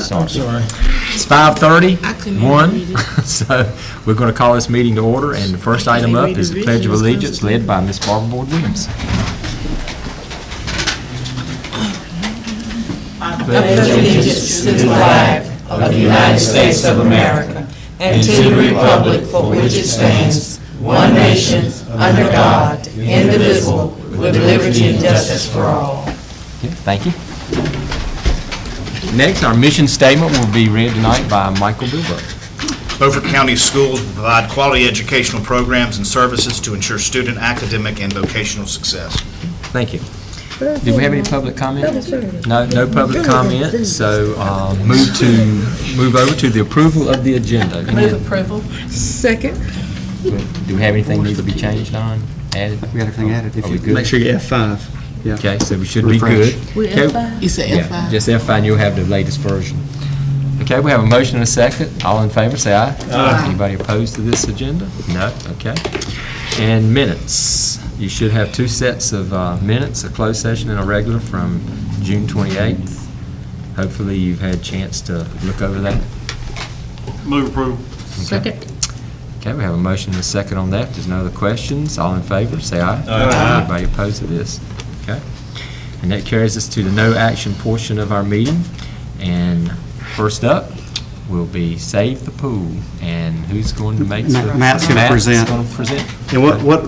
started. Sorry. It's 5:31, so we're going to call this meeting to order, and the first item up is the Pledge of Allegiance led by Ms. Barbara Williams. Pledge allegiance to the flag of the United States of America and to the republic for which it stands, one nation, under God, indivisible, with liberty and justice for all. Okay, thank you. Next, our mission statement will be read tonight by Michael Bcboe. Beaufort County Schools will provide quality educational programs and services to ensure student academic and vocational success. Thank you. Do we have any public comment? No public comment, so move over to the approval of the agenda. Move approval. Second. Do we have anything need to be changed on, added? We got everything added. If Are we you good? make sure you F5. Yeah. Okay, so we should be Refresh. good. With Okay. F5? You said Yeah, F5? just F5, and you'll have the latest version. Okay, we have a motion and a second. All in favor, say aye. Aye. Anybody opposed to this agenda? No? Okay. And minutes. You should have two sets of minutes, a closed session and a regular from June 28th. Hopefully you've had a chance to look over that. Move approval. Second. Okay, we have a motion and a second on that. There's no other questions. All in favor, say aye. Aye. Anybody opposed to this? Okay. And that carries us to the no action portion of our meeting. And first up will be Save the Pool. And who's going to make Matt's going to present. Going to present. And what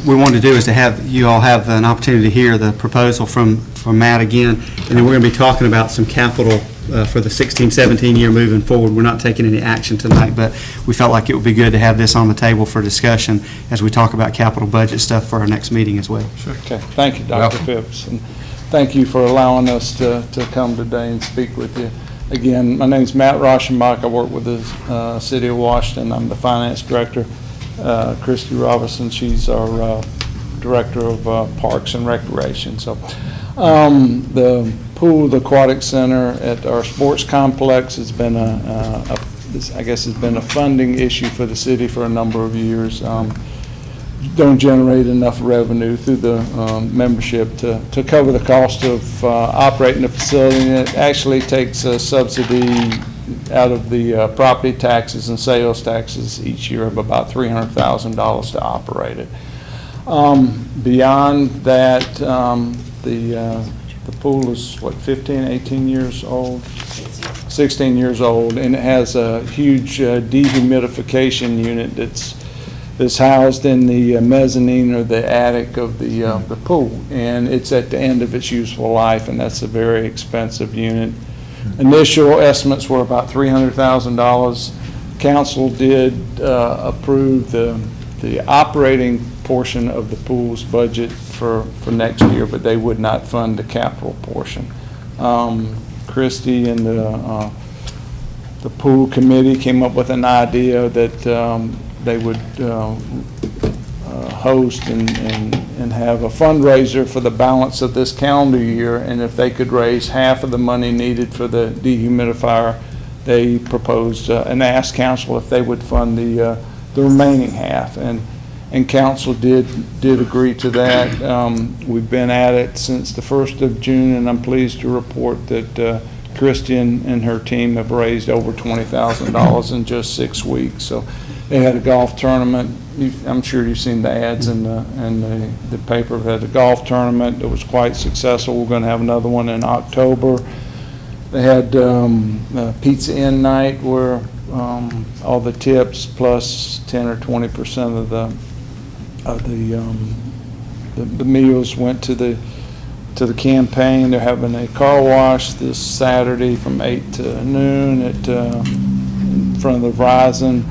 we wanted to do is to have you all have an opportunity to hear the proposal from Matt again, and then we're going to be talking about some capital for the 16-17 year moving forward. We're not taking any action tonight, but we felt like it would be good to have this on the table for discussion as we talk about capital budget stuff for our next meeting as well. Sure. Okay, thank you, Dr. Welcome. Phipps, and thank you for allowing us to come today and speak with you. Again, my name's Matt Rauschenbach. I work with the City of Washington. I'm the Finance Director. Christy Robinson, she's our Director of Parks and Recreation. So the pool, the aquatic center at our sports complex has been I guess has been a funding issue for the city for a number of years. Don't generate enough revenue through the membership to cover the cost of operating the facility, and it actually takes a subsidy out of the property taxes and sales taxes each year of about $300,000 to operate it. Beyond that, the pool is, what, 15, 18 years old? 16 years old, and it has a huge dehumidification unit that's housed in the mezzanine or the attic of the pool, and it's at the end of its useful life, and that's a very expensive unit. Initial estimates were about $300,000. Council did approve the operating portion of the pool's budget for next year, but they would not fund the capital portion. Christie and the pool committee came up with an idea that they would host and have a fundraiser for the balance of this calendar year, and if they could raise half of the money needed for the dehumidifier, they proposed and asked council if they would fund the remaining half, and council did agree to that. We've been at it since the 1st of June, and I'm pleased to report that Christian and her team have raised over $20,000 in just 6 weeks. So they had a golf tournament. I'm sure you've seen the ads in the paper. They had a golf tournament that was quite successful. We're going to have another one in October. They had a Pizza Inn night where all the tips plus 10 or 20% of the meals went to the campaign. They're having a car wash this Saturday from 8 to noon in front of the Verizon.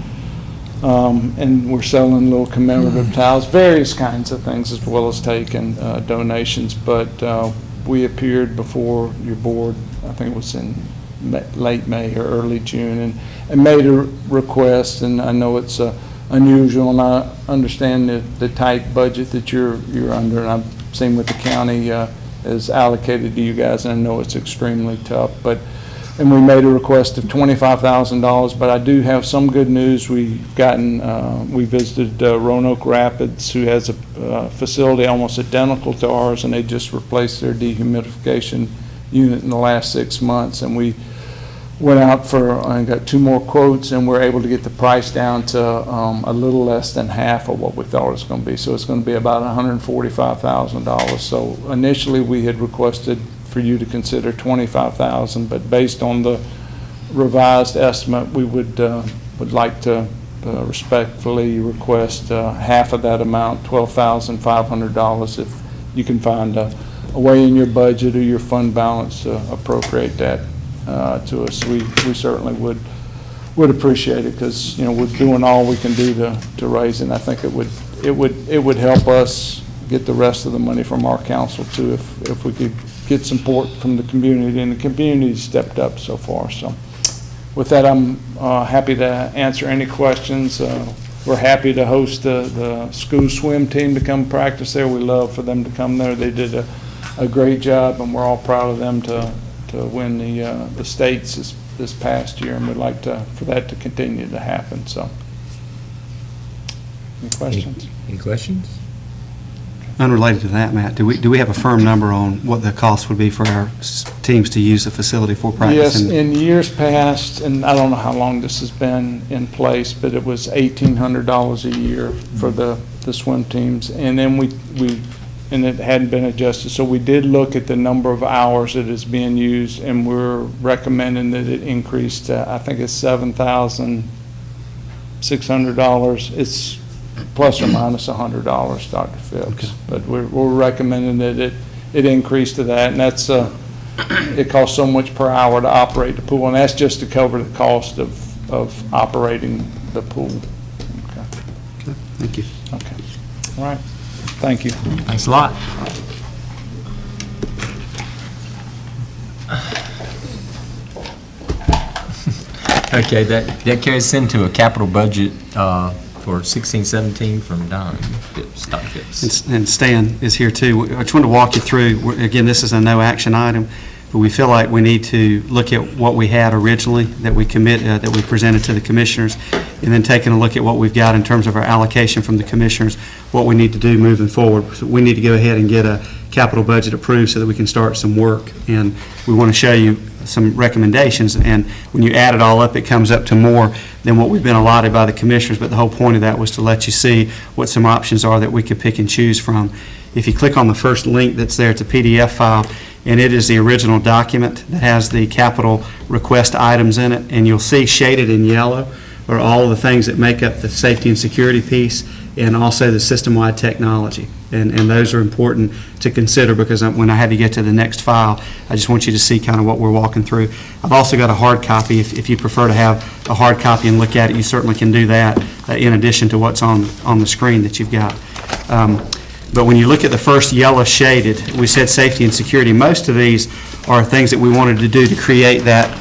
And we're selling little commemorative towels, various kinds of things, as well as taking donations. But we appeared before your board, I think it was in late May or early June, and made a request. And I know it's unusual, and I understand the tight budget that you're under, and I've seen what the county is allocated to you guys, and I know it's extremely tough. And we made a request of $25,000, but I do have some good news. We visited Roanoke Rapids, who has a facility almost identical to ours, and they just replaced their dehumidification unit in the last 6 months. And we went out and got 2 more quotes, and we're able to get the price down to a little less than half of what we thought it was going to be. So it's going to be about $145,000. So initially, we had requested for you to consider $25,000, but based on the revised estimate, we would like to respectfully request half of that amount, $12,500, if you can find a way in your budget or your fund balance to appropriate that to us. We certainly would appreciate it, because, you know, we're doing all we can do to raise it. And I think it would help us get the rest of the money from our council too, if we could get support from the community, and the community stepped up so far. So with that, I'm happy to answer any questions. We're happy to host the school swim team to come practice there. We love for them to come there. They did a great job, and we're all proud of them to win the states this past year, and we'd like for that to continue to happen. So, any questions? Any questions? Unrelated to that, Matt, do we have a firm number on what the cost would be for our teams to use the facility for practice? Yes, in years past, and I don't know how long this has been in place, but it was $1,800 a year for the swim teams, and then and it hadn't been adjusted. So we did look at the number of hours that is being used, and we're recommending that it increase to, I think it's $7,600. It's plus or minus $100, Dr. Phipps. Okay. But we're recommending that it increase to that, and that's it costs so much per hour to operate the pool, and that's just to cover the cost of operating the pool. Okay. Okay, thank you. Okay. All right. Thank you. Thanks a lot. Okay, that carries us into a capital budget for 16-17 from Don Phipps, Dr. Phipps. And Stan is here too. I just wanted to walk you through, again, this is a no action item, but we feel like we need to look at what we had originally that we presented to the commissioners, and then taking a look at what we've got in terms of our allocation from the commissioners, what we need to do moving forward. So we need to go ahead and get a capital budget approved so that we can start some work. And we want to show you some recommendations, and when you add it all up, it comes up to more than what we've been allotted by the commissioners, but the whole point of that was to let you see what some options are that we could pick and choose from. If you click on the first link that's there, it's a PDF file, and it is the original document that has the capital request items in it, and you'll see shaded in yellow are all of the things that make up the safety and security piece, and also the system-wide technology. And those are important to consider, because when I had to get to the next file, I just want you to see kind of what we're walking through. I've also got a hard copy. If you prefer to have a hard copy and look at it, you certainly can do that in addition to what's on the screen that you've got. But when you look at the first yellow shaded, we said safety and security. Most of these are things that we wanted to do to create that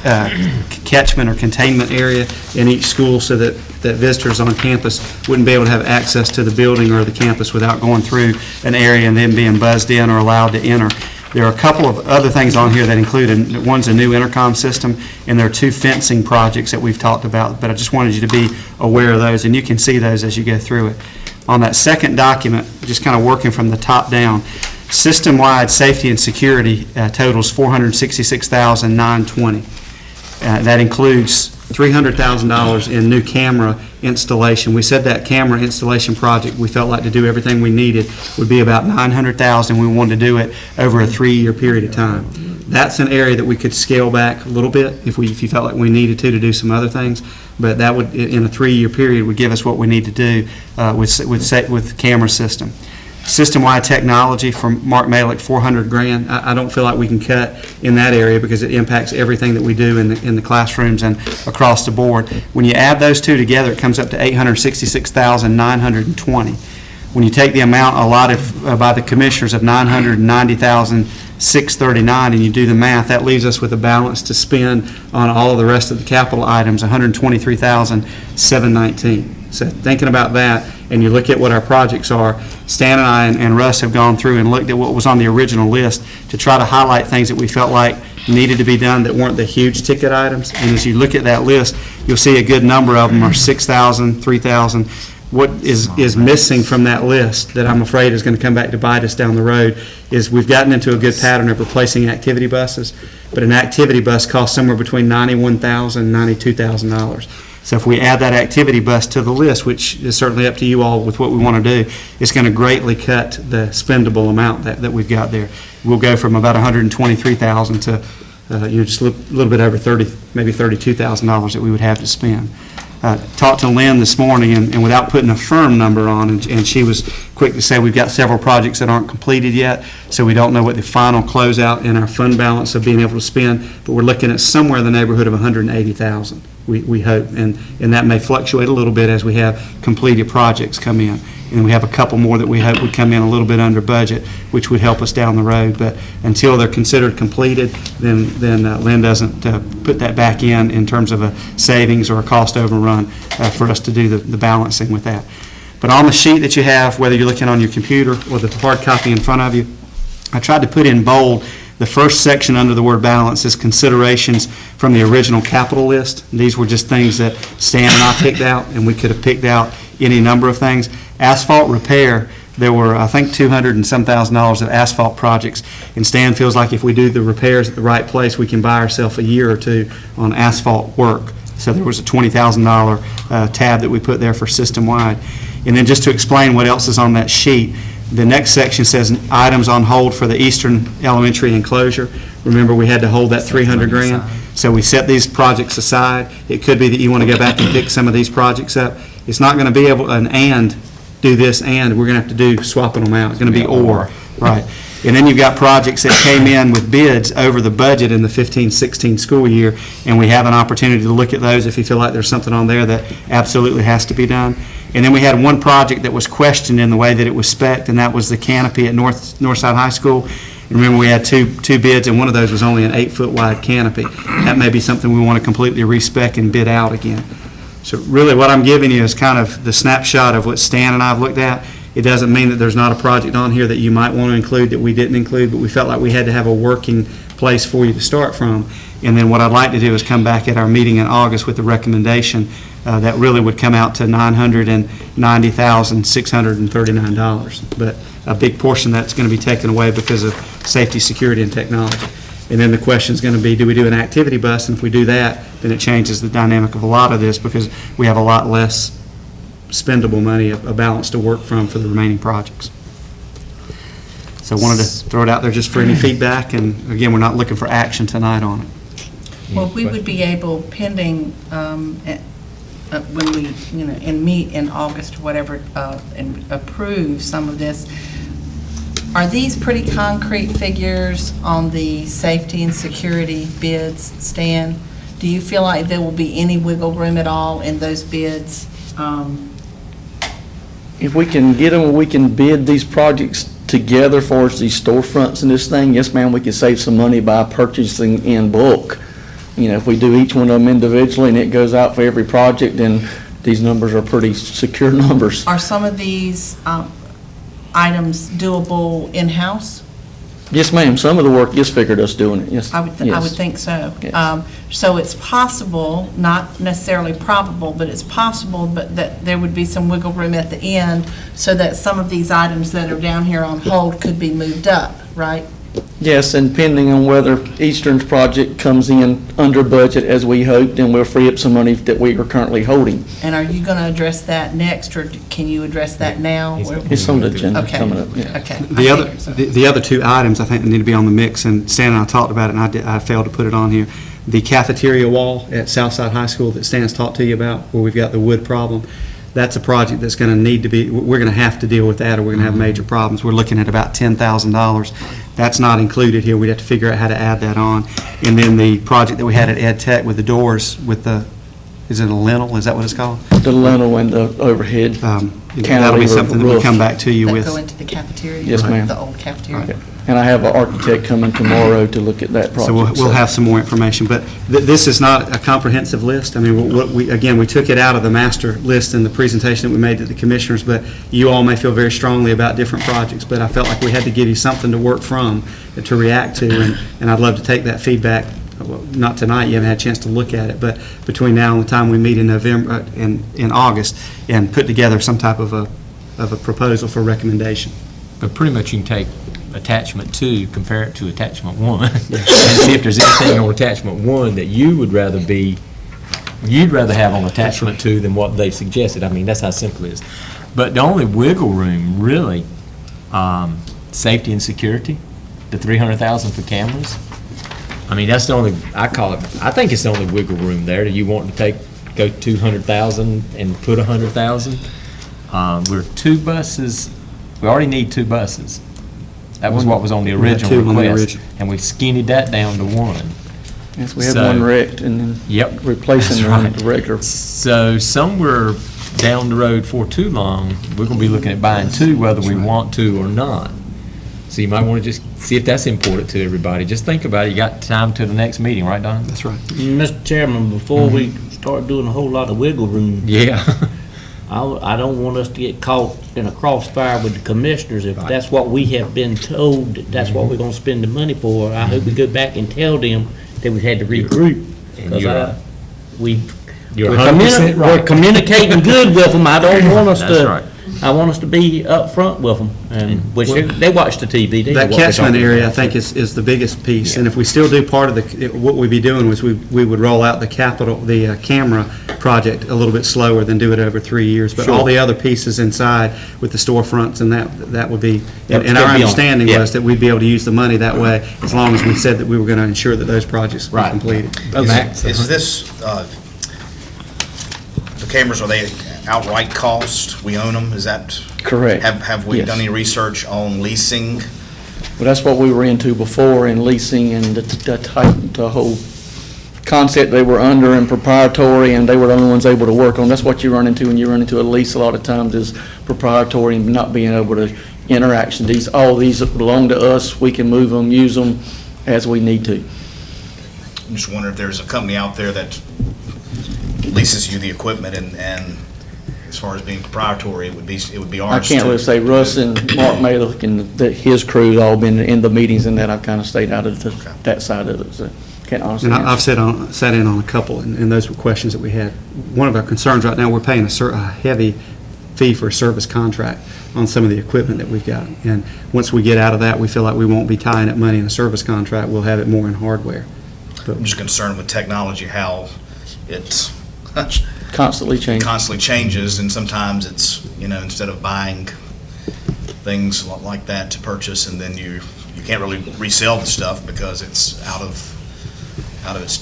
catchment or containment area in each school, so that visitors on campus wouldn't be able to have access to the building or the campus without going through an area and then being buzzed in or allowed to enter. There are a couple of other things on here that include, one's a new intercom system, and there are 2 fencing projects that we've talked about, but I just wanted you to be aware of those, and you can see those as you go through it. On that second document, just kind of working from the top down, system-wide safety and security totals $466,920. That includes $300,000 in new camera installation. We said that camera installation project, we felt like to do everything we needed would be about $900,000. We wanted to do it over a 3-year period of time. That's an area that we could scale back a little bit if you felt like we needed to do some other things, but that would, in a 3-year period, would give us what we need to do with camera system. System-wide technology from Mark Malik, $400,000. I don't feel like we can cut in that area, because it impacts everything that we do in the classrooms and across the board. When you add those two together, it comes up to $866,920. When you take the amount allotted by the commissioners of $990,639 and you do the math, that leaves us with a balance to spend on all of the rest of the capital items, $123,719. So thinking about that, and you look at what our projects are, Stan and I and Russ have gone through and looked at what was on the original list to try to highlight things that we felt like needed to be done that weren't the huge ticket items. And as you look at that list, you'll see a good number of them are $6,000, $3,000. What is missing from that list that I'm afraid is going to come back to bite us down the road is we've gotten into a good pattern of replacing activity buses. but an activity bus costs somewhere between $91,000 and $92,000. So if we add that activity bus to the list, which is certainly up to you all with what we want to do, it's going to greatly cut the spendable amount that we've got there. We'll go from about $123,000 to just a little bit over maybe $32,000 that we would have to spend. Talked to Lynn this morning, and without putting a firm number on, and she was quick to say we've got several projects that aren't completed yet, so we don't know what the final closeout in our fund balance of being able to spend, but we're looking at somewhere in the neighborhood of $180,000, we hope, and that may fluctuate a little bit as we have completed projects come in. And we have a couple more that we hope would come in a little bit under budget, which would help us down the road. But until they're considered completed, then Lynn doesn't put that back in terms of a savings or a cost overrun for us to do the balancing with that. But on the sheet that you have, whether you're looking on your computer or the hard copy in front of you, I tried to put in bold the first section under the word balance is considerations from the original capital list. These were just things that Stan and I picked out, and we could have picked out any number of things. Asphalt repair, there were, I think, $200 and some thousand of asphalt projects, and Stan feels like if we do the repairs at the right place, we can buy ourselves a year or two on asphalt work. So there was a $20,000 tab that we put there for system-wide. And then just to explain what else is on that sheet, the next section says items on hold for the Eastern Elementary enclosure. Remember, we had to hold that $300,000. So we set these projects aside. It could be that you want to go back and pick some of these projects up. It's not going to be able do this, and we're going to have to do swapping them out. It's going to be or, right. And then you've got projects that came in with bids over the budget in the 15-16 school year, and we have an opportunity to look at those if you feel like there's something on there that absolutely has to be done. And then we had one project that was questioned in the way that it was spec'd, and that was the canopy at Northside High School. And remember, we had two bids, and one of those was only an 8-foot wide canopy. That may be something we want to completely respec and bid out again. So really what I'm giving you is kind of the snapshot of what Stan and I have looked at. It doesn't mean that there's not a project on here that you might want to include that we didn't include, but we felt like we had to have a working place for you to start from. And then what I'd like to do is come back at our meeting in August with a recommendation that really would come out to $990,639. But a big portion of that's going to be taken away because of safety, security, and technology. And then the question is going to be, do we do an activity bus? And if we do that, then it changes the dynamic of a lot of this because we have a lot less spendable money, a balance to work from for the remaining projects. So I wanted to throw it out there just for any feedback. And again, we're not looking for action tonight on it. Well, we would be able, pending, when we, and meet in August or whatever, and approve some of this, are these pretty concrete figures on the safety and security bids, Stan? Do you feel like there will be any wiggle room at all in those bids? If we can get them, we can bid these projects together for these storefronts and this thing, yes, ma'am, we can save some money by purchasing in bulk. If we do each one of them individually and it goes out for every project, then these numbers are pretty secure numbers. Are some of these items doable in-house? Yes, ma'am, some of the work is figured us doing it, yes. I would think so. Yes. So it's possible, not necessarily probable, but it's possible that there would be some wiggle room at the end so that some of these items that are down here on hold could be moved up, right? Yes, and depending on whether Eastern's project comes in under budget as we hope, then we'll free up some money that we are currently holding. And are you going to address that next, or can you address that now? It's on the agenda Okay. coming up, yeah. Okay. The other two items I think that need to be on the mix, and Stan and I talked about it, and I failed to put it on here. The cafeteria wall at Southside High School that Stan's talked to you about, where we've got the wood problem, that's a project that's going to need to be, we're going to have to deal with that, or we're going to have major problems. We're looking at about $10,000. That's not included here. We'd have to figure out how to add that on. And then the project that we had at Ed Tech with the doors, with the, is it a lintel? Is that what it's called? The lintel and the overhead That'll be something that we'll come back to you with. That go into the cafeteria? Yes, ma'am. The old cafeteria? Yeah. And I have an architect coming tomorrow to look at that project. So we'll have some more information, but this is not a comprehensive list. I mean, we took it out of the master list in the presentation that we made to the commissioners, but you all may feel very strongly about different projects, but I felt like we had to give you something to work from, to react to, and I'd love to take that feedback. Well, not tonight, you haven't had a chance to look at it, but between now and the time we meet in November, in August, and put together some type of a proposal for recommendation. But pretty much you can take attachment 2, compare it to attachment 1, and see if there's anything on attachment 1 that you'd rather have on attachment 2 than what they've suggested. I mean, that's how simple it is. But the only wiggle room, really, safety and security, the 300,000 for cameras. I mean, that's the only, I think it's the only wiggle room there. Do you want to go 200,000 and put 100,000? We're 2 buses, we already need 2 buses. That was what was on the original 2 on the request. original. And we skinnied that down to 1. Yes, we have So- one wrecked and then Yep. replacing That's the right. regular. So somewhere down the road for too long, we're gonna be looking at buying 2 whether we want to or not. So you might wanna just see if that's important to everybody. Just think about it. You got time to the next meeting, right, Don? That's right. Mr. Chairman, before we start doing a whole lot of wiggle room, Yeah. I don't want us to get caught in a crossfire with the commissioners. If Right. that's what we have been told, that that's what we're gonna spend the money for, I hope we go back and tell them that we've had to regroup. And 'Cause you're right. we, You're we're 100% right. we're communicating good with them. I don't want us That's right. I want us to be upfront with them, and, which they watch the TV. They know That what we're catchment talking area, I about. think, is the biggest piece. Yeah. And if we still do part of what we'd be doing was we would roll out the camera project a little bit slower than do it over 3 years. But all Sure. the other pieces inside with the storefronts and that would be, That would and still our be on. understanding Yeah. was that we'd be able to use the money that way as long as we said that we were going to ensure that those projects were Right. completed. Max? Is this, the cameras, are they outright cost? We own them? Is that, Correct. have we Yes. done any research on leasing? Well, that's what we were into before in leasing and the whole concept they were under and proprietary, and they were the only ones able to work on. That's what you run into when you run into a lease a lot of times is proprietary and not being able to interaction. All these belong to us. We can move them, use them as we need to. I'm just wondering if there's a company out there that leases you the equipment and as far as being proprietary, it would be I ours. can't to- really say Russ and Mark Malick and his crew's all been in the meetings and that. I've kind of stayed out of that side of it, so can't honestly And I've answer. sat in on a couple, and those were questions that we had. One of our concerns right now, we're paying a heavy fee for a service contract on some of the equipment that we've got. And once we get out of that, we feel like we won't be tying up money in a service contract. We'll have it more in hardware. I'm just concerned with technology, how it's Constantly changing. constantly changes, and sometimes it's, instead of buying things like that to purchase, and then you can't really resell the stuff because it's out of its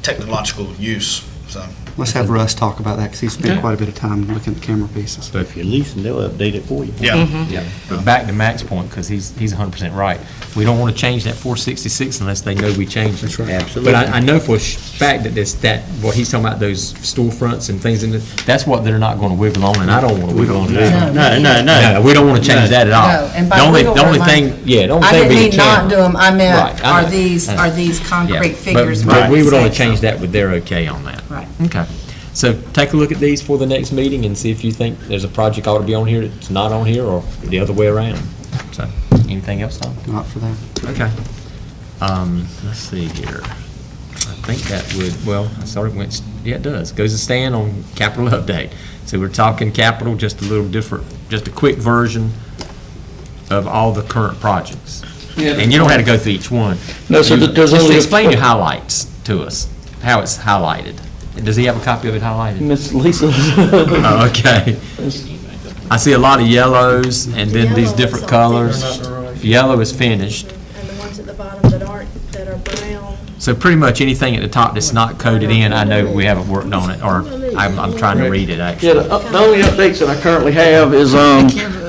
technological use, so. Let's have Russ talk about that, because he spent Okay. quite a bit of time looking at the camera pieces. So if you're leasing, they'll update it for you. Yeah. Yeah, but back to Mac's point, because he's 100% right. We don't want to change that 466 unless they know we changed it. That's right. Absolutely. But I know for a fact that what he's talking about, those storefronts and things, that's what they're not going to wiggle on, and I don't want to wiggle on it either. No. No, we don't want to change that at all. No, and by The only wiggle room, thing, the only I thing didn't being mean not do them, I meant, Right, I are know. these Yeah, concrete figures? But we would only say so? change that with their okay on that. Right. Okay. So take a look at these for the next meeting and see if you think there's a project ought to be on here that's not on here, or the other way around. So, anything else, Tom? Not for that. Okay. Let's see here. I think that would, well, I sort of went, yeah, it does. Goes to Stan on capital update. So we're talking capital, just a little different, just a quick version of all the current projects. And you don't have to go through each one. No, so there's Just only- explain your highlights to us, how it's highlighted. Does he have a copy of it highlighted? Miss Lisa. Oh, okay. I see a lot of yellows and then these different colors. Yellow is finished. And the ones at the bottom that are brown. So pretty much anything at the top that's not coded in, I know we haven't worked on it, or I'm trying to read it, Yeah, actually. the only updates that I currently have is,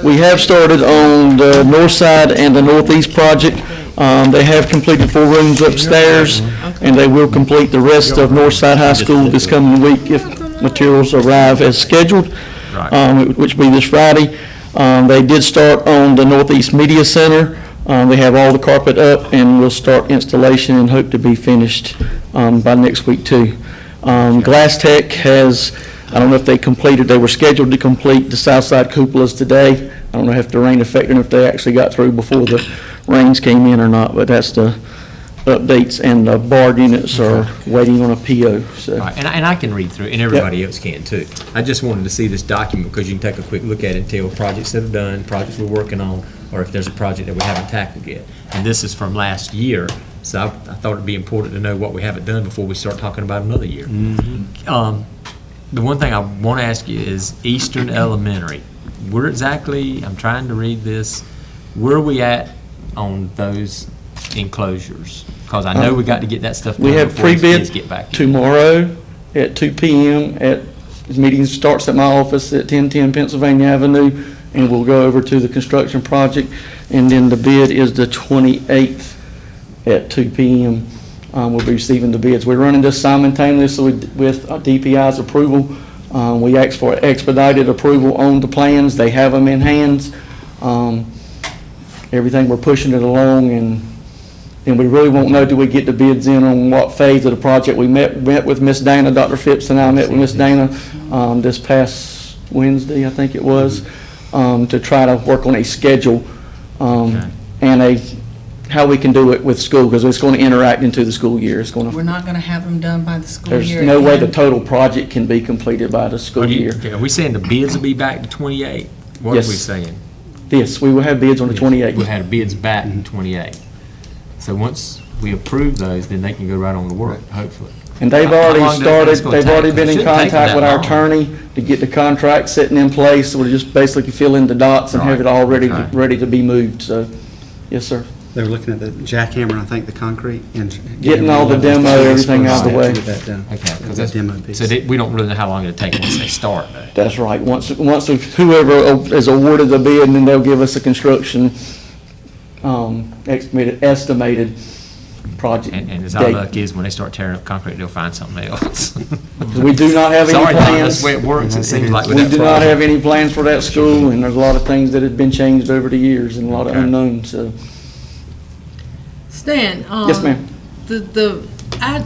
we have started on the north side and the northeast project. They have completed 4 rooms upstairs, and they will complete the rest of Northside High School this coming week if materials arrive as scheduled, Right. which will be this Friday. They did start on the Northeast Media Center. They have all the carpet up, and we'll start installation and hope to be finished by next week, too. Glass Tech has, I don't know if they completed, they were scheduled to complete the south side cupolas today. I don't know if the rain affected them, if they actually got through before the rains came in or not, but that's the updates, and the bar units are waiting on a PO, so. Right, and I can read through, it, and everybody else can too. I just wanted to see this document, because you can take a quick look at it and tell projects that are done, projects we're working on, or if there's a project that we haven't tackled yet. And this is from last year, so I thought it'd be important to know what we haven't done before we start talking about another year. The one thing I want to ask you is Eastern Elementary. Where exactly, I'm trying to read this, where are we at on those enclosures? Because I know we got to get that stuff done We have before the kids pre-bid get back in. tomorrow at 2 PM the meeting starts at my office at 1010 Pennsylvania Avenue, and we'll go over to the construction project, and then the bid is the 28th at 2 PM. We'll be receiving the bids. We're running this simultaneously with DPI's approval. We asked for expedited approval on the plans. They have them in hands. Everything, we're pushing it along, and we really won't know till we get the bids in on what phase of the project. We met with Miss Dana, Dr. Phipps and I met with Miss Dana this past Wednesday, I think it was, to try to work on a schedule and how we can do it with school, because it's going to interact into the school year. It's going We're to, not gonna have them done by the school there's year. no way the again. total project can be completed by the school year. Are we saying the bids will be back to 28? What are Yes. we saying? Yes, we will have bids on the 28th. We'll have bids back in 28. So once we approve those, then they can go right on to work, hopefully. And they've How long already do you think started, it's gonna they've already take? been in Shouldn't take them contact with that our long. attorney to get the contract sitting in place. So we'll just basically fill in the dots and have it all ready, Right. ready to be moved, so, yes, sir. They were looking at the jackhammer, I think, the concrete and. Getting all the demo, everything out of the way. Get that done. Okay, because That demo that's, piece. so we don't really know how long it'll take once they start, though. That's right. Once whoever is awarded the bid, and then they'll give us a construction, estimated project And as our date. luck is, when they start tearing up concrete, they'll find something else. We do not have any Sorry, Don, plans. that's the way it works, it seems like with We that do not project. have any plans for that school, and there's a lot of things that have been changed over the years and a lot of Okay. unknowns, so. Stan, Yes, ma'am. I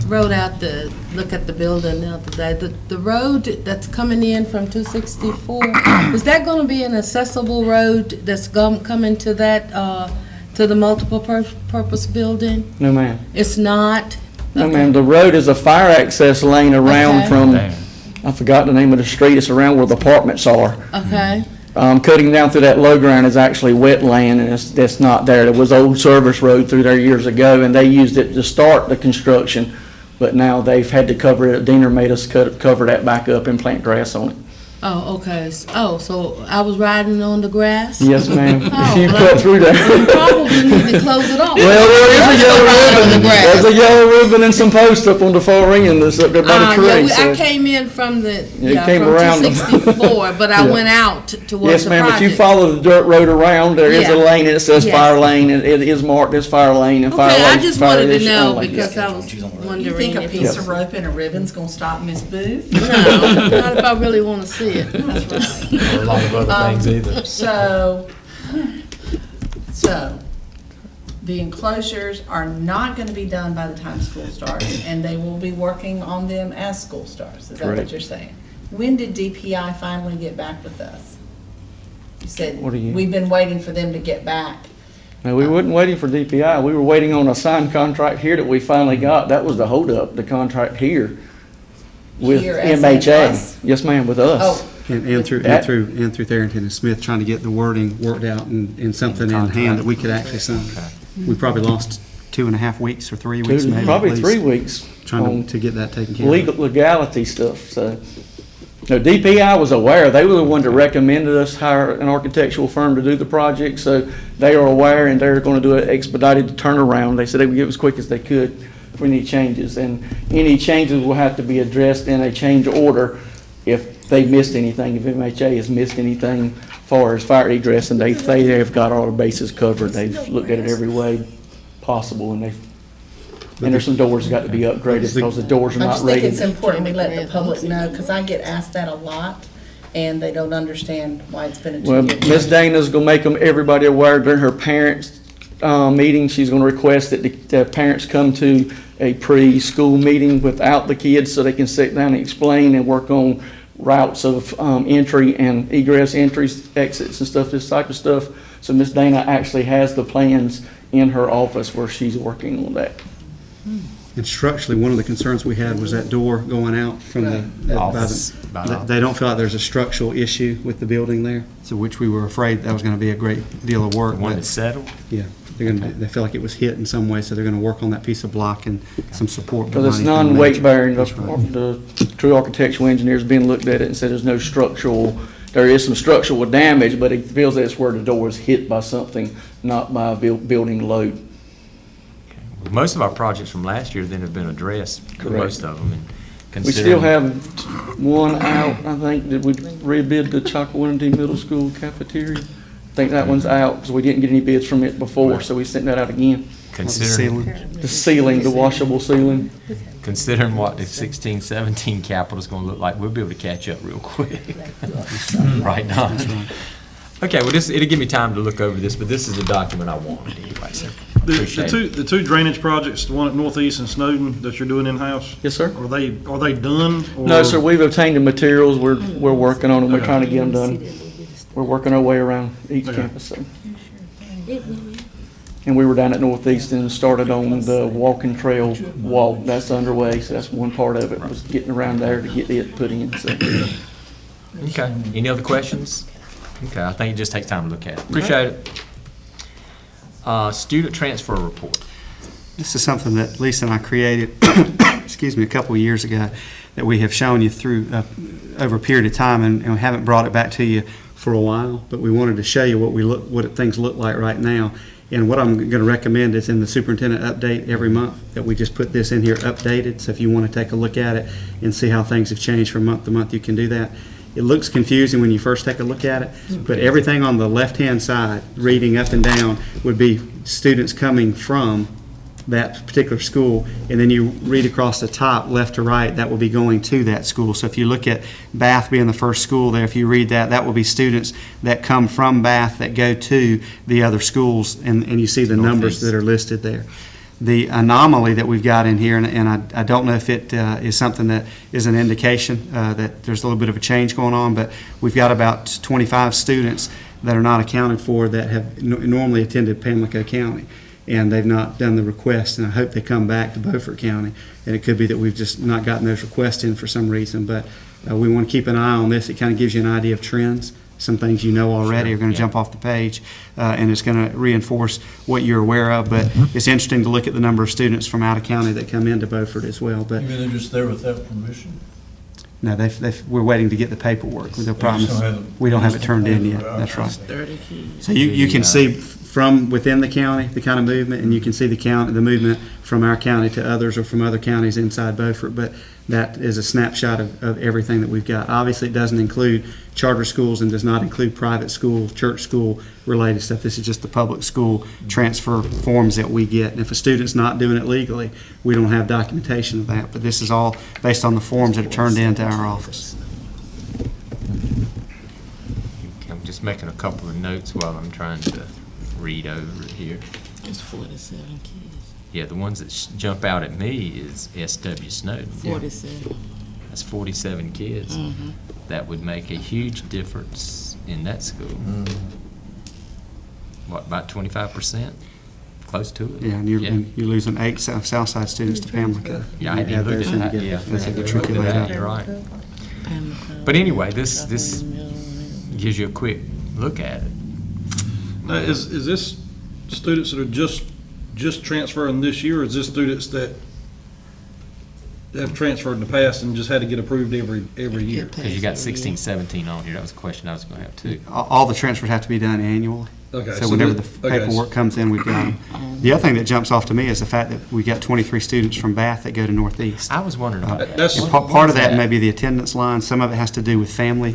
rode out to look at the building the other day. The road that's coming in from 264, is that gonna be an accessible road that's coming to that, to the multiple purpose building? No, ma'am. It's not? No, ma'am. The road is a fire access lane around Okay. from, There. I forgot the name of the street. It's around where the apartments are. Okay, Cutting down through that low ground is actually wetland, and that's not there. There was old service road through there years ago, and they used it to start the construction, but now they've had to cover it. Diener made us cover that back up and plant grass on it. oh, okay. So I was riding on the grass? Yes, ma'am. If Oh, you well, cut through You there. probably need to close it off. Well, there is a yellow Right on the ribbon. grass. There's a yellow ribbon and some posts up on the far end that's up there by the Yeah, tree, I so. came in from the, You yeah, came from around them. 264, but I Yeah. went out towards Yes, the ma'am, if you project. follow the dirt road around, there is a Yeah. lane, and it says Yes. fire lane, and it is marked as fire lane and fire Okay, lane. I just fire wanted to issue know only. because I was She's on the road. wondering You think a if piece it- of rope and a ribbon's gonna stop Miss Booth? No, not if I really want to see it. That's right. Or a lot of other things either. So, the enclosures are not gonna be done by the time school starts, and they will be working on them as school starts. Is that what Correct. you're saying? When did DPI finally get back with us? You said, What do you- we've been waiting for them to get back. No, we wasn't waiting for DPI, we were waiting on a signed contract here that we finally got. That was the holdup, the contract here with Here as in MHA. us? Yes, ma'am, with us. Oh, And through Tharrington and Smith, trying to get the wording worked out and something in hand that we could actually sign. We probably lost 2.5 weeks or 3 weeks maybe. at Probably least, 3 weeks Trying on to get that taken care of. legality stuff, so. No, DPI was aware, they were the one that recommended us hire an architectural firm to do the project, so they are aware, and they're gonna do an expedited turnaround. They said they would get it as quick as they could for any changes, and any changes will have to be addressed in a change order if they missed anything, if MHA has missed anything as far as fire egress, and they have got all the bases covered. They've looked at it every way possible, and there's some doors that got to be upgraded because the doors are I not just think rated. it's important we let the public know, because I get asked that a lot, and they don't understand why it's been a Well, 2-year. Ms. Dana's gonna make everybody aware during her parents' meeting. She's gonna request that the parents come to a preschool meeting without the kids so they can sit down and explain and work on routes of entry and egress, entries, exits and stuff, this type of stuff. So Ms. Dana actually has the plans in her office where she's working on that. And structurally, one of the concerns we had was that door going out from the Office. By the They don't feel like there's a structural issue with the building there, so which we were afraid that was going to be a great deal of work. The one but- that's settled? Yeah, they feel like it was hit in some way, so they're going to work on that piece of block and some support. Because it's behind it. non-weight bearing, That's right. the true architectural engineer's been looked at it and said there's no structural, there is some structural damage, but he feels that's where the door is hit by something, not by building load. Most of our projects from last year then have been addressed, Correct. most of them. And We still considering- have one out, I think, did we rebid the Chocowinity Middle School cafeteria? I think that one's out, because we didn't get any bids from it before, so we sent that out again. Considering, The ceiling, the washable ceiling. considering what the 16-17 capital's gonna look like, we'll be able to catch up real quick. Right now. Okay, well, it'll give me time to look over this, but this is the document I wanted anyway, so appreciate it. The two drainage projects, the one at Northeast and Snowden that you're doing in-house? Yes, sir. Are they done? No, or- sir, we've obtained the materials, we're working on them, we're Okay. trying to get them done. We're working our way around each Okay. campus, so. And we were down at Northeast and started on the walking trail walk, that's underway, so that's one part of it, was getting around there to get it put in, so. Okay, any other questions? Okay, I think it just takes time to look at it. Appreciate it. Student transfer report. This is something that Lisa and I created, excuse me, a couple of years ago, that we have shown you through, over a period of time, and we haven't brought it back to you for a while, but we wanted to show you what things look like right now. And what I'm going to recommend is in the superintendent update every month, that we just put this in here updated, so if you want to take a look at it and see how things have changed from month to month, you can do that. It looks confusing when you first take a look at it, but everything on the left-hand side, reading up and down, would be students coming from that particular school, and then you read across the top, left to right, that will be going to that school. So if you look at Bath being the first school there, if you read that, that will be students that come from Bath that go to the other schools, and you see the numbers that are listed there. The anomaly that we've got in here, and I don't know if it is something that is an indication that there's a little bit of a change going on, but we've got about 25 students that are not accounted for that have normally attended Pamlico County, and they've not done the request, and I hope they come back to Beaufort County. And it could be that we've just not gotten those requests in for some reason, but we want to keep an eye on this. It kind of gives you an idea of trends. Some things you know already are going to jump off the page, and it's going to reinforce what you're aware of. But it's interesting to look at the number of students from out of county that come into Beaufort as well. But You mean they're just there without permission? no, we're waiting to get the paperwork. They'll promise. don't have it- We don't have it turned in yet. That's right. So you can see from within the county, the kind of movement, and you can see the movement from our county to others or from other counties inside Beaufort, but that is a snapshot of everything that we've got. Obviously, it doesn't include charter schools and does not include private school, church school related stuff. This is just the public school transfer forms that we get. And if a student's not doing it legally, we don't have documentation of that, but this is all based on the forms that are turned into our office. I'm just making a couple of notes while I'm trying to read over it here. It's 47 kids. Yeah, the ones that jump out at me is S.W. Snowden. 47. That's 47 kids. Mhm. That would make a huge difference in that school. What, about 25%? Close to it. Yeah, and you're losing 8 Southside students to Pamlico. Yeah, I hadn't Add even those looked in at that. together. Yeah, That's I a hadn't tricky looked at that. layout. You're right. But anyway, this gives you a quick look at it. Now, is this students that are just transferring this year, or is this students that have transferred in the past and just had to get approved every year? Because you got 16, 17 on here. That was a question I was going to have too. All the transfers have to be done annually. Okay, So so whenever the- the okay. paperwork comes in, we've got them. The other thing that jumps off to me is the fact that we got 23 students from Bath that go to Northeast. I was wondering about that. That's- And part of that may be the attendance line. Some of it has to do with family,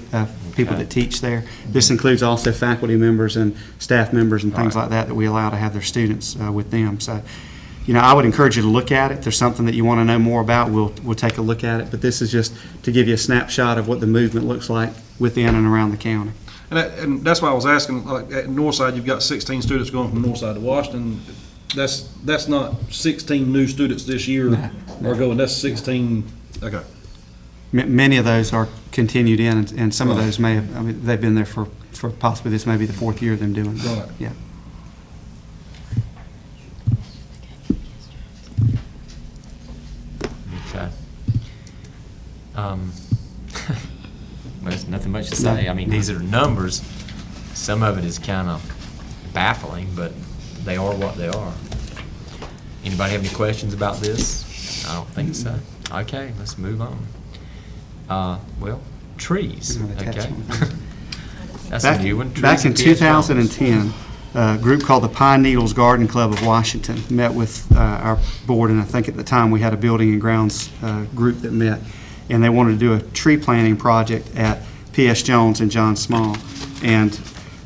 people that teach there. This includes also faculty members and staff members and things Right. like that we allow to have their students with them. So, I would encourage you to look at it. If there's something that you want to know more about, we'll take a look at it. But this is just to give you a snapshot of what the movement looks like within and around the county. And that's why I was asking, like, at Northside, you've got 16 students going from Northside to Washington. That's not 16 new students this year are going, that's 16, okay. Many of those are continued in, and some of Right. those may have, they've been there for possibly this may be the 4th year of them doing that. Right. Yeah. There's nothing much to say. I mean, these are numbers. Some of it is kind of baffling, but they are what they are. Anybody have any questions about this? I don't think so. Okay, let's move on. Well, trees, okay? That's a new one. Back Trees in and PS Jones. 2010, a group called the Pine Needles Garden Club of Washington met with our board, and I think at the time we had a building and grounds group that met, and they wanted to do a tree planting project at PS Jones and John Small. And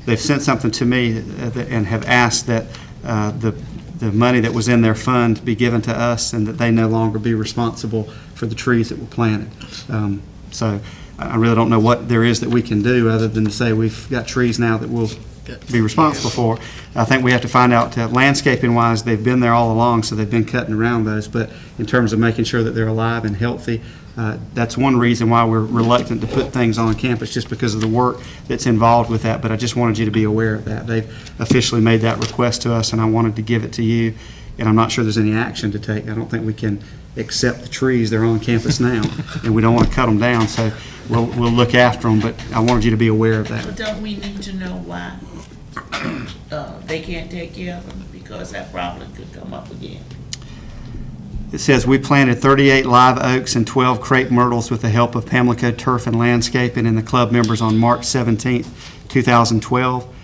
they've sent something to me and have asked that the money that was in their fund be given to us and that they no longer be responsible for the trees that were planted. So I really don't know what there is that we can do other than to say we've got trees now that we'll be responsible for. I think we have to find out, landscaping-wise, they've been there all along, so they've been cutting around those. But in terms of making sure that they're alive and healthy, that's one reason why we're reluctant to put things on campus, just because of the work that's involved with that. But I just wanted you to be aware of that. They've officially made that request to us, and I wanted to give it to you. And I'm not sure there's any action to take. I don't think we can accept the trees. They're on campus now, and we don't want to cut them down. So we'll look after them, but I wanted you to be aware of that. But don't we need to know why they can't take care of them? Because that problem could come up again. It says, we planted 38 live oaks and 12 crepe myrtles with the help of Pamlico Turf and Landscaping and the club members on March 17th, 2012.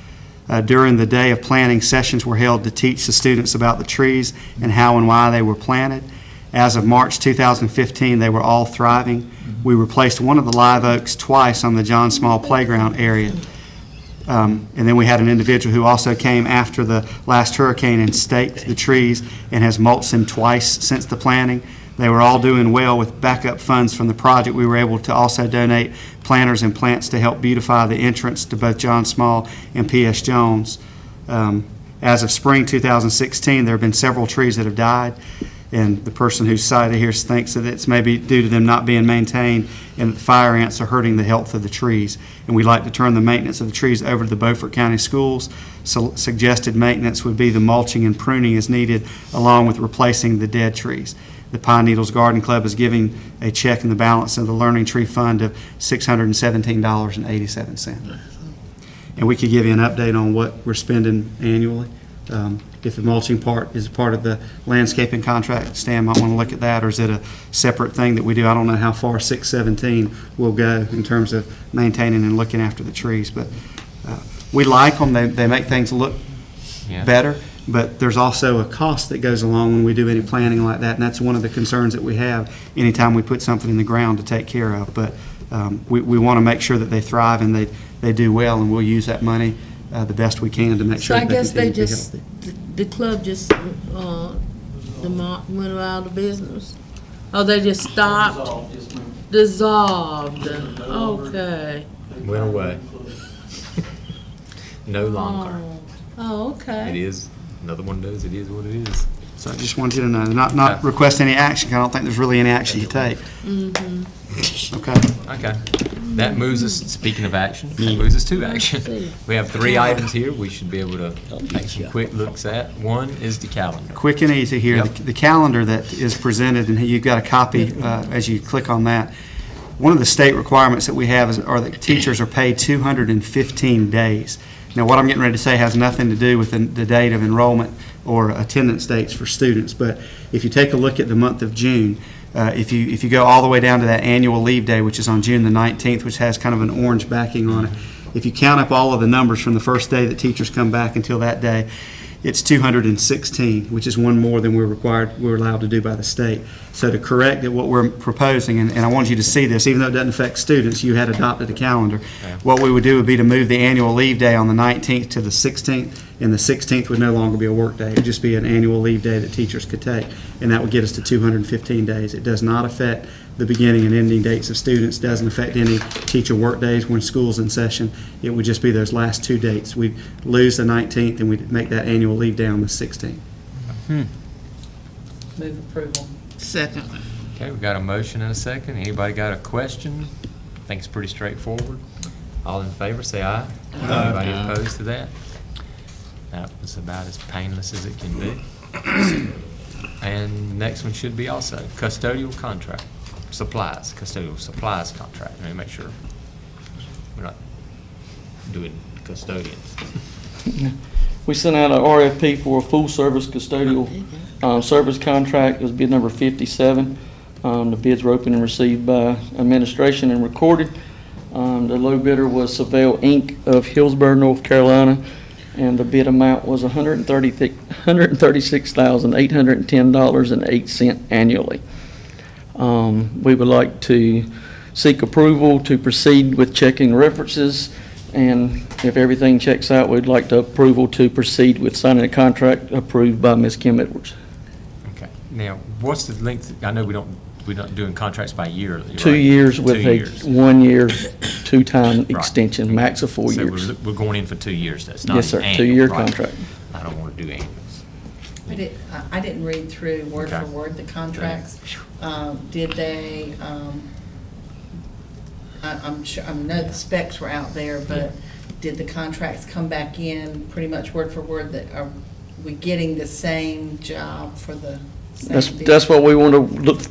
During the day of planting, sessions were held to teach the students about the trees and how and why they were planted. As of March 2015, they were all thriving. We replaced one of the live oaks twice on the John Small playground area. And then we had an individual who also came after the last hurricane and staked the trees and has mulched them twice since the planting. They were all doing well. With backup funds from the project, we were able to also donate planters and plants to help beautify the entrance to both John Small and PS Jones. As of spring 2016, there have been several trees that have died, and the person who's cited here thinks that it's maybe due to them not being maintained and that fire ants are hurting the health of the trees. And we'd like to turn the maintenance of the trees over to the Beaufort County Schools. So suggested maintenance would be the mulching and pruning as needed, along with replacing the dead trees. The Pine Needles Garden Club is giving a check in the balance of the Learning Tree Fund of $617.87. And we could give you an update on what we're spending annually. If the mulching part is part of the landscaping contract, Stan might want to look at that, or is it a separate thing that we do? I don't know how far 617 will go in terms of maintaining and looking after the trees, but we like them. They make things look better, but there's also a cost that goes along when we do any planting like that, and that's one of the concerns that we have anytime we put something in the ground to take care of. But we want to make sure that they thrive and they do well, and we'll use that money the best we can to make sure that they continue to be healthy. The club just, went out of business? Oh, they just stopped? Dissolved, okay. Went away. No longer. Oh, okay. It is, another one does, it is what it is. So I just wanted you to know, not request any action, 'cause I don't think there's really any action to take. Okay. Okay. That moves us, speaking of action, that moves us to action. We have 3 items here we should be able to take some quick looks at. One is the calendar. Quick and easy here. Yep. The calendar that is presented, and you've got a copy as you click on that. One of the state requirements that we have are that teachers are paid 215 days. Now, what I'm getting ready to say has nothing to do with the date of enrollment or attendance dates for students, but if you take a look at the month of June, if you go all the way down to that annual leave day, which is on June the 19th, which has kind of an orange backing on it, if you count up all of the numbers from the first day that teachers come back until that day, it's 216, which is one more than we're allowed to do by the state. So to correct it, what we're proposing, and I want you to see this, even though it doesn't affect students, you had adopted a calendar. Yeah. What we would do would be to move the annual leave day on the 19th to the 16th, and the 16th would no longer be a work day. It would just be an annual leave day that teachers could take, and that would get us to 215 days. It does not affect the beginning and ending dates of students, doesn't affect any teacher work days when school's in session. It would just be those last 2 dates. We'd lose the 19th, and we'd make that annual leave day on the 16th. Move approval. Second. Okay, we got a motion and a second. Anybody got a question? I think it's pretty straightforward. All in favor, say aye. Anybody opposed to that? That was about as painless as it can be. And next one should be also custodial contract. supplies, custodial supplies contract. Let me make sure we're not doing custodians. We sent out an RFP for a full-service custodial service contract. It was bid number 57. The bids were opened and received by administration and recorded. The low bidder was Savelle Inc. of Hillsborough, North Carolina, and the bid amount was $136,810.08 annually. We would like to seek approval to proceed with checking references, and if everything checks out, we'd like to approval to proceed with signing a contract approved by Ms. Kim Edwards. Okay. Now, what's the length? I know we're not doing contracts by year. 2 years with 2 a years. 1 year, 2-time Right. extension, max of 4 So years. we're going in for 2 years. That's not Yes, sir. an annual, 2-year right? contract. I don't want to do annuals. I didn't read through word for Okay. word the contracts. Did they, I'm sure, I know the specs were out there, but did the contracts come back in pretty much word for word that are we getting the same job for the same bid? That's what we want to look,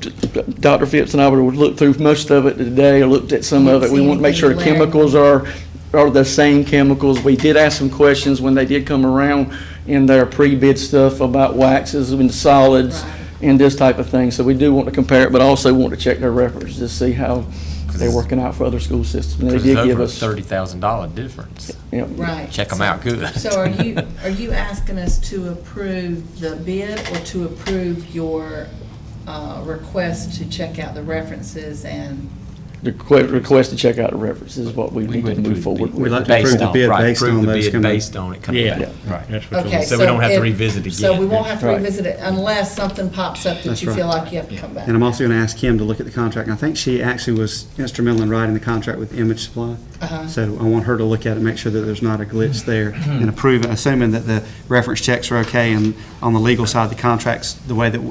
Dr. Phipps and I would look through most of it today, or looked at some of it. We want to make sure the chemicals are the same chemicals. We did ask some questions when they did come around in their pre-bid stuff about waxes and solids Right. and this type of thing. So we do want to compare it, but also want to check their references to see how they're working out for other school systems. And they Because it's did give over a us, $30,000 difference. Right. Check them out good. So are you asking us to approve the bid or to approve your request to check out the references and? the request to check out the references is what we need to would move approve forward the We'd with. like to approve the bid based on those Approve the bid coming. based on it coming Yeah. back. Right. That's what Okay, So we don't have to if- revisit So we again. won't have to Right. revisit it unless something pops up that That's you right. feel like you have to come back. And I'm also going to ask Kim to look at the contract. And I think she actually was instrumental in writing the contract with Image Supply. Uh-huh. So I want her to look at it, make sure that there's not a glitch there, and approve it, assuming that the reference checks are okay, and on the legal side, the contract's the way that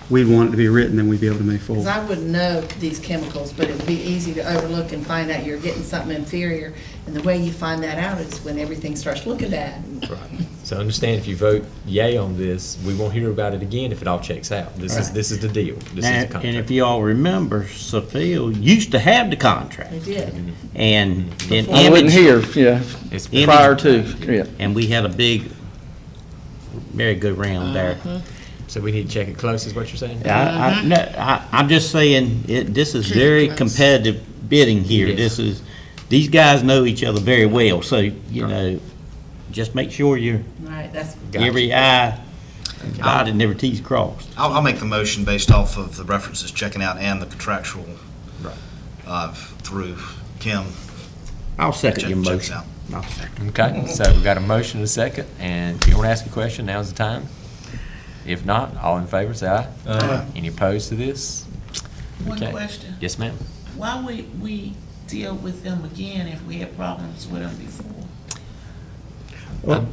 we'd want it to be written, then we'd be able to move Because forward. I wouldn't know these chemicals, but it'd be easy to overlook and find out you're getting something inferior. And the way you find that out is when everything starts looking bad. Right. So understand, if you vote yay on this, we won't hear about it again if it all checks out. This is the deal. This is the And if contract. you all remember, Sophia used to have the contract. They did. And then I wasn't Image, here, yeah, It's Image- prior to, yeah. and we had a big, very good round there. So we need to check it close, is what you're saying? I'm just saying, this is very competitive bidding here. Yes. These guys know each other very well, so, you know, just make sure you're, Right, that's, Gotcha. every I dotted and every T's crossed. I'll make the motion based off of the references checking out and the contractual through Kim. I'll second your Checks motion. out. I'll second. Okay, so we've got a motion and a second, and if you want to ask a question, now's the time. If not, all in favor, say aye. Aye. Any opposed to this? One Okay. question, Yes, ma'am. why would we deal with them again if we had problems with them before?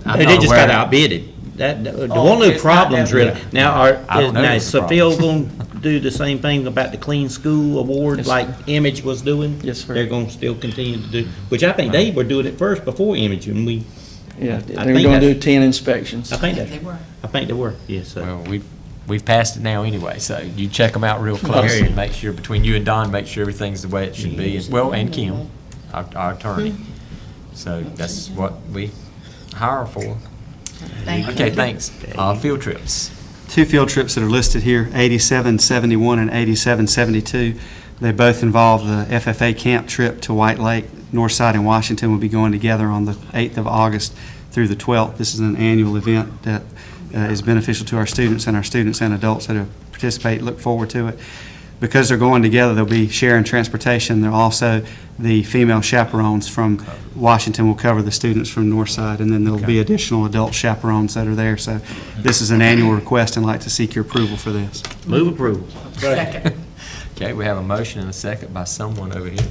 I'm They not just aware- got outbidded. There Oh, wasn't no it's not problems that really. bad. Now, I don't know now what's is the Sophia gonna do the same thing about the Clean School Award Yes, like Image was doing? Yes, sir. They're gonna still continue to do, which I think they were doing it first before Image, and we, Yeah, I they're think gonna do that's- 10 inspections. I think they that, were. I think they were, yes, sir. Well, we've passed it now anyway, so you check them out real close and make sure, between you and Don, make sure everything's the way it should be. Well, and Kim, our attorney. So that's what we hire for. Thank you. Okay, thanks. Field trips. Two field trips that are listed here, 8771 and 8772. They both involve the FFA camp trip to White Lake. Northside and Washington will be going together on the 8th of August through the 12th. This is an annual event that is beneficial to our students and adults that participate look forward to it. Because they're going together, they'll be sharing transportation. They're also, the female chaperones from Washington will cover the students from Northside, and then there'll be additional adult chaperones that are there. So this is an annual request, and I'd like to seek your approval for this. Move approval. Second. Okay, we have a motion and a second by someone over here.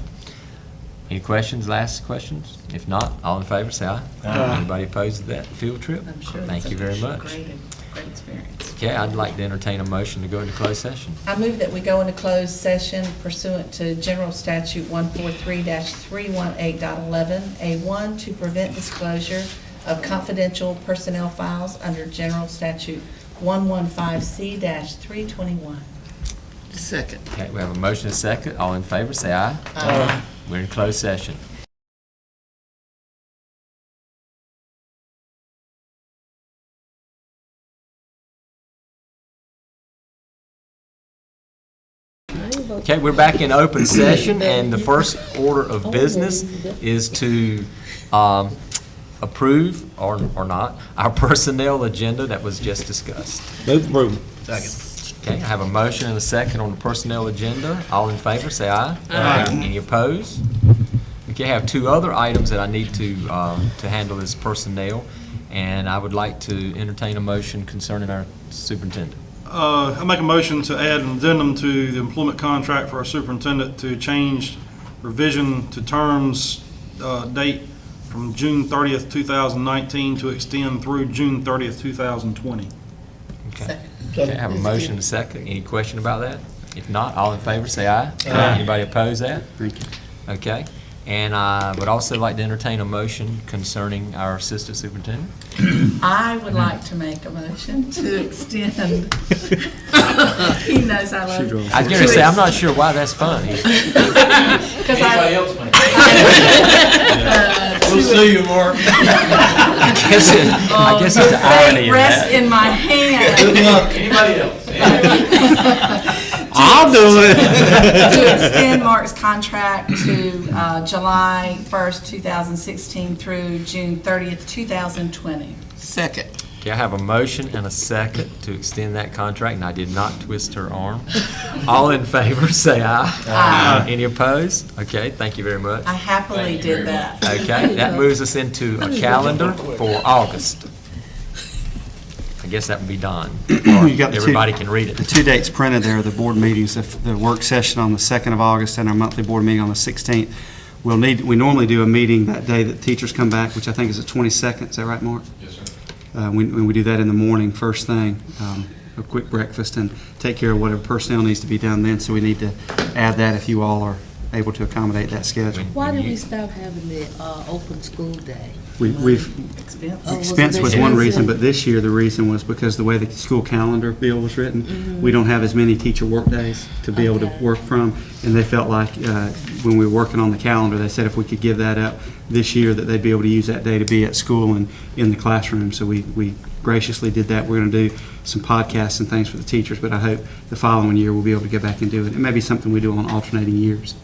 Any questions, last questions? If not, all in favor, say aye. Anybody opposed to that field trip? I'm sure Thank that's you very much. Great experience. Okay, I'd like to entertain a motion to go into closed session. I move that we go into closed session pursuant to General Statute 143-318.11A1 to prevent disclosure of confidential personnel files under General Statute 115C-321. Second. Okay, we have a motion and a second. All in favor, say aye. Aye. We're in closed session. Okay, we're back in open session, and the first order of business is to approve, or not, our personnel agenda that was just discussed. Move approval. Okay, I have a motion and a second on the personnel agenda. All in favor, say aye. Aye. Any opposed? Okay, I have two other items that I need to handle as personnel, and I would like to entertain a motion concerning our superintendent. I make a motion to add an addendum to the employment contract for our superintendent to change revision to terms date from June 30th, 2019 to extend through June 30th, 2020. Okay. Okay, I have a motion and a second. Any question about that? If not, all in favor, say aye. Aye. Anybody oppose that? Thank you. Okay. And I would also like to entertain a motion concerning our assistant superintendent. I would like to make a motion to extend. He knows I love it. I was going to say, I'm not sure why that's funny. Anybody else may? We'll see you, Mark. I guess it's the irony of Rests that. in my hand. Good luck. Anybody else? I'll do it. To extend Mark's contract to July 1st, 2016 through June 30th, 2020. Second. Okay, I have a motion and a second to extend that contract, and I did not twist her arm. All in favor, say aye. Aye. Any opposed? Okay, thank you very much. I happily did that. Okay, that moves us into a calendar for August. I guess that would be done. You got the two- Everybody can read The it. two dates printed there are the board meetings, the work session on the 2nd of August and our monthly board meeting on the 16th. We normally do a meeting that day that teachers come back, which I think is the 22nd. Is that right, Mark? Yes, sir. When we do that in the morning, first thing, a quick breakfast and take care of whatever personnel needs to be done then. So we need to add that if you all are able to accommodate that schedule. Why did we stop having the open school day? We've Expense was one reason, but this year the reason was because the way the school calendar bill was written, we don't have as many teacher work days to be able to work from, and they felt like when we were working on the calendar, they said if we could give that up this year, that they'd be able to use that day to be at school and in the classroom. So we graciously did that. We're going to do some podcasts and things for the teachers, but I hope the following year we'll be able to get back and do it. It may be something we do on alternating years.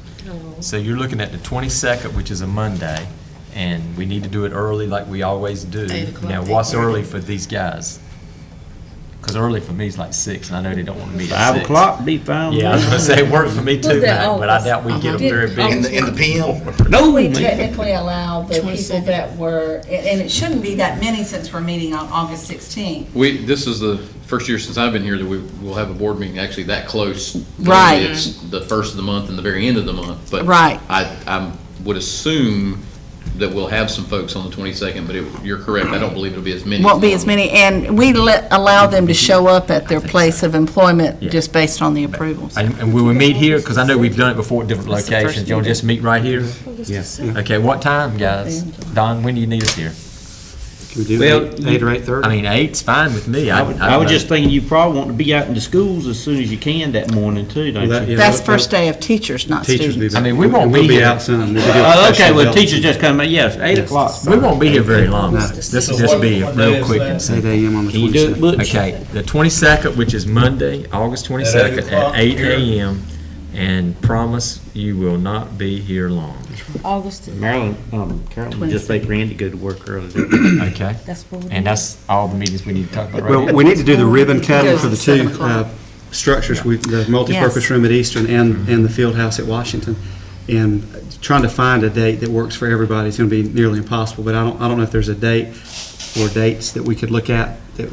So you're looking at the 22nd, which is a Monday, and we need to do it early like we always do. 8 o'clock. Now, what's early for these guys? Because early for me is like 6, and I know they don't want to meet at 6. 5 o'clock, be fine. Yeah, I was going to say, it worked for me too, Was that Matt, but I August? doubt we get them very In big. the PM? No, We man. technically allow the people that were, and it shouldn't be that many since we're meeting on August 16th. This is the first year since I've been here that we will have a board meeting actually that close. Right. It's the first of the month and the very end of the month. But Right. I would assume that we'll have some folks on the 22nd, but you're correct. I don't believe it'll be as many. Won't be as many, and we allow them to show up at their place of employment just based on the approvals. And will we meet here? Because I know we've done it before at different That's the first locations. You'll meeting. just meet right here? Yes. Okay, what time, guys? Don, when do you need us here? Can we do Well, 8 or 8:30? I mean, 8's fine with me. I was just thinking you probably want to be out in the schools as soon as you can that morning too, don't Well, that- you? yeah. That's first day of teachers, not Teachers students. be I mean, we won't We'll be here. out soon. We'll be doing Okay, professional well, development. teachers just come, yes, 8 o'clock. We won't be here very long. No. This will just be real quick and 8 simple. a.m. on the Can you do it, 22nd. Butch? Okay, the 22nd, which is Monday, August 22nd, at 8 a.m., and promise you will not be here long. August, Carolyn just make Randy go to work early. Okay? that's what we're And that's all the meetings we need to talk about right Well, now. we need to do the ribbon cutting Goes for the at 7 two o'clock. structures, the multipurpose Yes. room at Eastern and the field house at Washington. And trying to find a date that works for everybody is going to be nearly impossible, but I don't know if there's a date or dates that we could look at that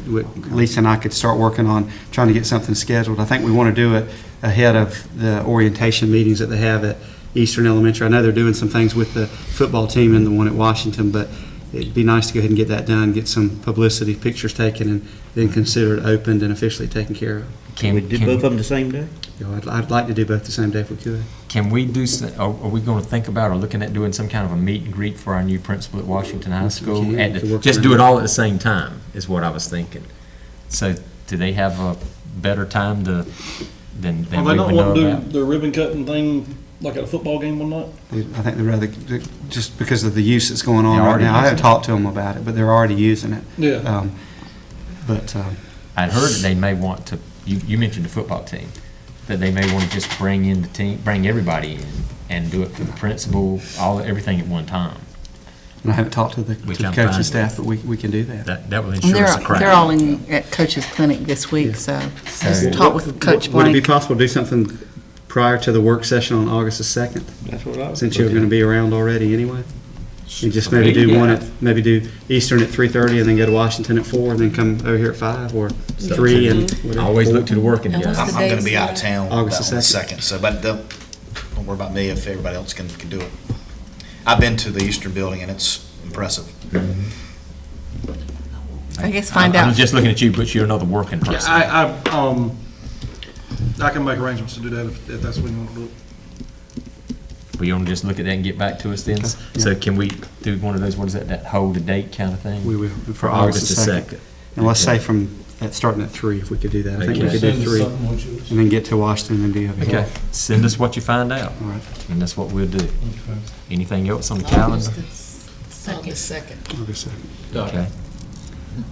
Lisa and I could start working on, trying to get something scheduled. I think we want to do it ahead of the orientation meetings that they have at Eastern Elementary. I know they're doing some things with the football team and the one at Washington, but it'd be nice to go ahead and get that done, get some publicity, pictures taken, and then consider it opened and officially taken care of. Can we do both of them the same day? You know, I'd like to do both the same day if we could. Can we do, are we going to think about or looking at doing some kind of a meet and greet for our new principal at Washington High Yes, we School? can. To work Just do around it all at the same time, is what I was thinking. So do they have a better time to then Are we they not would know wanting to about. do the ribbon cutting thing like at a football game one night? I think they'd rather, just because of the use that's going on They're right already now. I haven't using it. talked to them about it, but they're already using it. Yeah. But, I'd heard that they may want to, you mentioned the football team, that they may want to just bring in the team, bring everybody in and do it for the principal, everything at one time. and I haven't talked to the Which to the I'm fine coaching with. staff, but we can do that. That will And ensure us a crowd. they're all in, at Coach's clinic this week, so just So- talk with Coach Would it be Blank. possible to do something prior to the work session on August the 2nd? That's what I was. Since you're going to be around already anyway? And just maybe do one at, maybe do Eastern at 3:30 and then go to Washington at 4 and then come over here at 5 or 3 and whatever. Always look to the working And what's guys. the I'm gonna dates be out of for town August the that 2nd. second, so, but don't worry about me if everybody else can do it. I've been to the Eastern Building and it's impressive. I guess find I'm out. just looking at you, but you're another working Yeah, person. I can make arrangements to do that if that's what you want to do. We want to just look at that and get back to us then? So can we do one of those, what is that hold the date kind of thing? We will, For August the 2nd. And let's say starting at 3, if we could do that. I think we Okay. could do 3, and then get to Washington and be over here. Okay, send us what you find out, All right, and that's what we'll do. Anything else on the calendar? Second. August 2nd. Okay.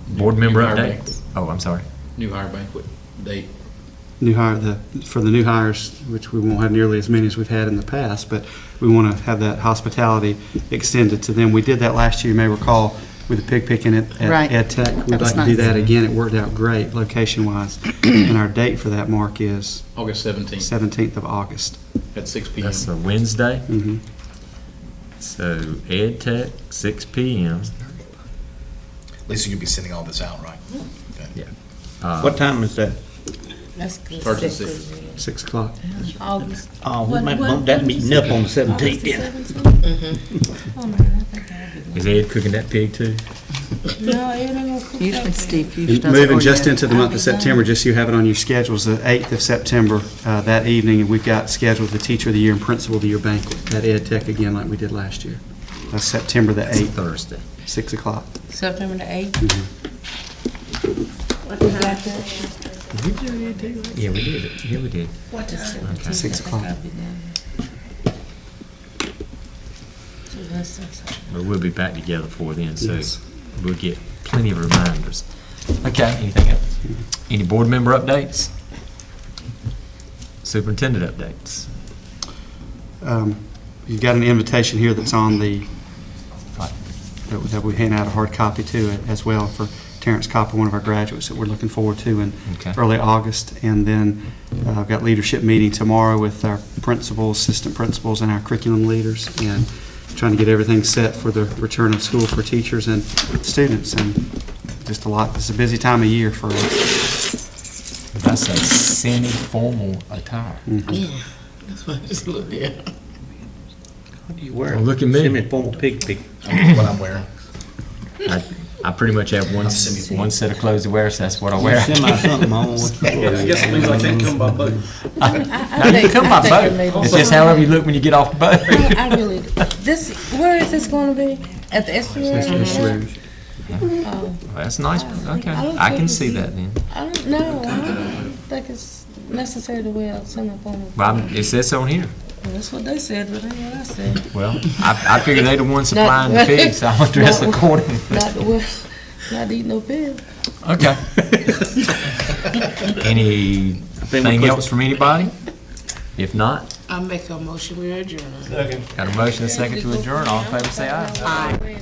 Board member New hire updates? banquet. Oh, I'm sorry. New hire banquet date. New hire, for the new hires, which we won't have nearly as many as we've had in the past, but we want to have that hospitality extended to them. We did that last year, you may recall, with the pig picking at Right. Ed Tech. That We'd was like to do nice. that again. It worked out great, location-wise. And our date for that, Mark, is August 17th 17th of August. at 6 p.m. That's a Wednesday, Mhm. so Ed Tech, 6 PM. Lisa, you'll be sending all this out, right? Okay. What time is that? That's good. Starts at 6. 6 o'clock. August. Oh, we might bump that meeting up on the 17th then. Is Ed cooking that pig too? Usually Steve usually And does. moving it, or just yeah. into the month of September, just so you have it on your schedules, the 8th of September, that evening, and we've got scheduled the Teacher of the Year and Principal of the Year banquet at Ed Tech again, like we did last year. That's September the 8th, Thursday. 6 o'clock. September the 8th. Yeah, we did it. Yeah, we did. Okay. 6 o'clock. But we'll be back together for then, so Yes. we'll get plenty of reminders. Okay, anything else? Any board member updates? Superintendent updates? You've got an invitation here that's on that we hand out a hard copy to as well for Terrence Copper, one of our graduates that we're looking forward to in Okay. early August. And then I've got leadership meeting tomorrow with our principals, assistant principals, and our curriculum leaders, and trying to get everything set for the return of school for teachers and students. And just a lot, it's a busy time of year for us. That's a semi-formal attire. That's what I just looked at. What do you wear? Well, look at me. Semi-formal pig pick. What I'm wearing. I pretty much have one set of clothes to wear, so that's what I wear. Semi something on with. I guess it means I can't come by boat. Now, you can come by boat. It's just however you look when you get off the boat. I really, where is this going to be? At the estuary? Oh, That's nice. Okay, I can see that then. I don't know. I don't think it's necessary to wear a semi-formal. Well, it says so on here. That's what they said, but ain't what I said. Well, I figure they the ones supplying the pigs, so I'll dress Not- accordingly. Not to wear, not to eat no pig. Okay. Anything else from anybody? If not, I make a motion, we adjourn. got a motion and a second to adjourn. All in favor, say aye. Aye.